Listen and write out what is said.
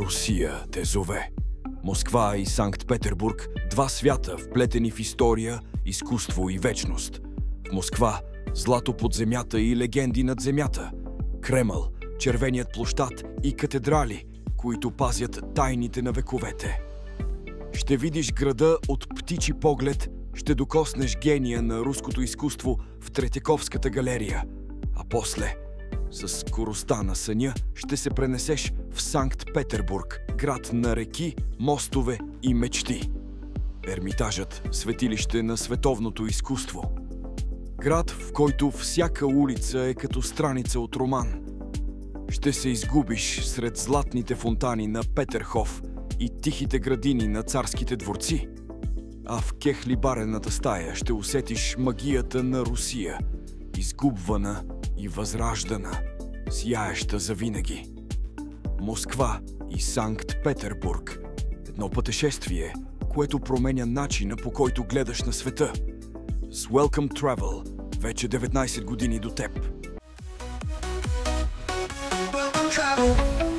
Русия те зове. Москва и Санкт-Петербург – два свята, вплетени в история, изкуство и вечност. В Москва – злато под земята и легенди над земята. Кремъл, червеният площад и катедрали, които пазят тайните на вековете. Ще видиш града от птичи поглед, ще докоснеш гения на руското изкуство в Третяковската галерия, а после, с скоростта на съня, ще се пренесеш в Санкт-Петербург, град на реки, мостове и мечти. Ермитажът – светилище на световното изкуство. Град, в който всяка улица е като страница от роман. Ще се изгубиш сред златните фонтани на Петърхоф и тихите градини на царските дворци. А в кехлибарената стая ще усетиш магията на Русия, изгубвана и възраждана, сияеща завинаги. Москва и Санкт-Петербург. Едно пътешествие, което променя начина, по който гледаш на света. С Welcome Travel, вече 19 години до теб. Welcome Travel.